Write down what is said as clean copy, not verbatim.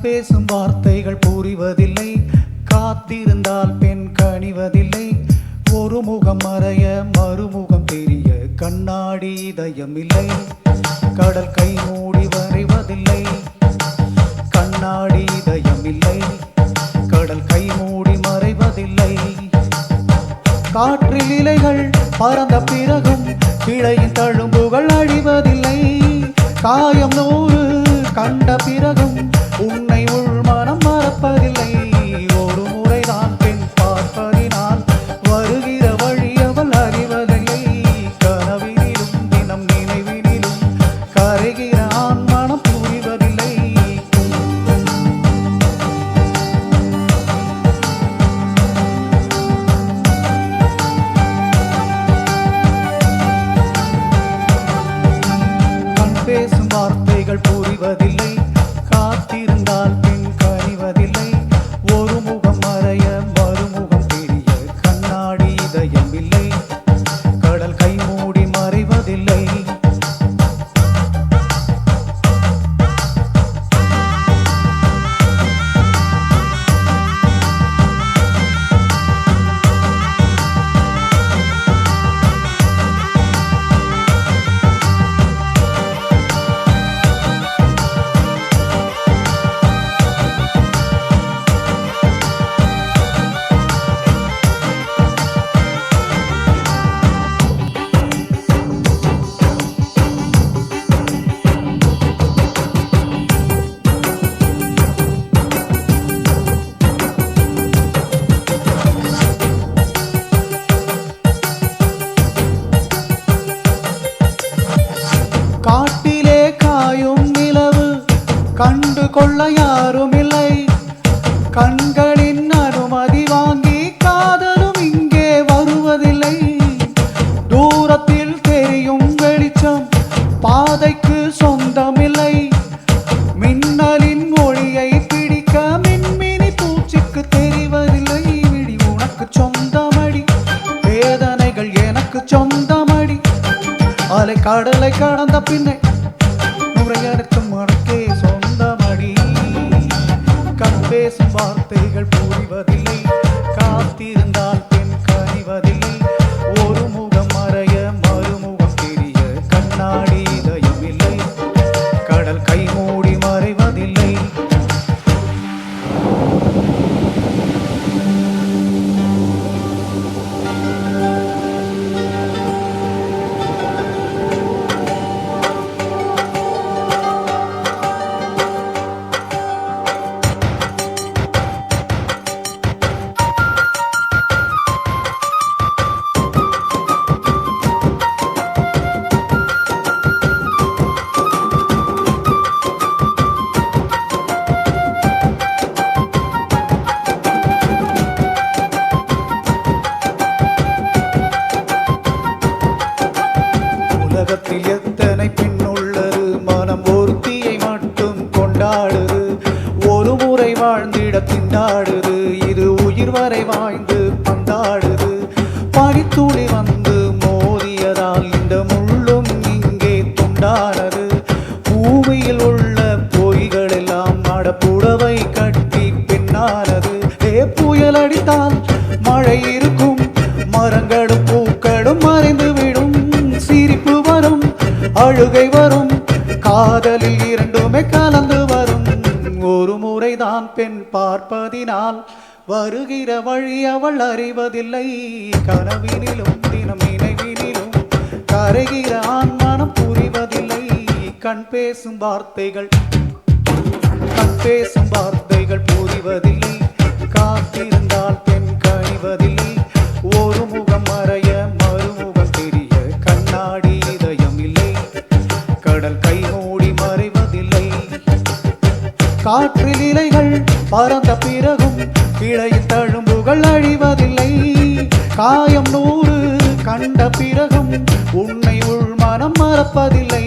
பேசும் வார்த்தைகள் புரிவதில்லை, காத்திருந்தால் பெண் கனிவதில்லை. ஒரு முகம் மறைய மறுமுகம் தெரிய கண்ணாடி இதயமில்லை, கடல் கை மூடி வரைவதில்லை. கண்ணாடி இதயமில்லை, கடல் கை மூடி மறைவதில்லை. காற்றில் இலைகள் பறந்த பிறகும் கிளையின் தழும்புகள் அழிவதில்லை. காயம் 100 கண்ட பிறகும் உன்னை உள் மனம் மறப்பதில்லை. ஒரு முறைதான் பெண் பார்ப்பதினால் வருகிற வழி அவள் அறிவதில்லை. கனவினிலும் தினம் நினைவினிலும் கரைகிற ஆண் மனம் புரிவதில்லை. கண் பேசும் வார்த்தைகள் புரிவதில்லை, காத்திருந்தால் பெண் கனிவதில்லை. ஒரு முகம் மறைய மறுமுகம் தெரிய கண்ணாடி இதயமில்லை, கடல் கை மூடி மறைவதில்லை. காட்டிலே காயும் நிலவு கண்டு கொள்ள யாரும் இல்லை. கண்களின் அனுமதி வாங்கி காதலும் இங்கே வருவதில்லை. தூரத்தில் தெரியும் வெளிச்சம் பாதைக்கு சொந்தமில்லை. மின்னலின் ஒளியை பிடிக்க மின்மினி பூச்சிக்கு தெரிவதில்லை. விழி உனக்கு சொந்தமடி, வேதனைகள் எனக்கு சொந்தமடி. அலை கடலை கடந்த பின்னே நுரையடைக்கும் மனக்கே சொந்தமடி. கண் பேசும் வார்த்தைகள் புரிவதில்லை, காத்திருந்தால் பெண் கனிவதில்லை. ஒரு முகம் மறைய மறுமுகம் தெரிய கண்ணாடி இதயமில்லை, கடல் கை மூடி மறைவதில்லை. உலகத்தில் எத்தனை பெண் உள்ளது, மனம் ஒருத்தியை மட்டும் கொண்டாடுது. ஒரு முறை வாழ்ந்திட திண்டாடுது, இது உயிர் வரை வாழ்ந்து பந்தாடுது. பனித்துளி வந்து மோதியதால் இந்த முள்ளும் இங்கே துண்டானது. பூமியில் உள்ள பொய்கள் எல்லாம் மடப்புடவை கட்டி பெண்ணானது. புயல் அடித்தால் மழை இருக்கும், மரங்களும் பூக்களும் மறைந்து விடும். சிரிப்பு வரும், அழுகை வரும், காதலில் இரண்டுமே கலந்து வரும். ஒரு முறைதான் பெண் பார்ப்பதினால் வருகிற வழி அவள் அறிவதில்லை. கனவினிலும் தினம் நினைவினிலும் கரைகிற ஆண் மனம் புரிவதில்லை. கண் பேசும் வார்த்தைகள் புரிவதில்லை, காத்திருந்தால் பெண் கனிவதில்லை. ஒரு முகம் மறைய மறுமுகம் தெரிய கண்ணாடி இதயமில்லை, கடல் கை மூடி மறைவதில்லை. காற்றில் இலைகள் பறந்த பிறகும் கிளையின் தழும்புகள் அழிவதில்லை. காயம் 100 கண்ட பிறகும் உன்னை உள் மனம் மறப்பதில்லை.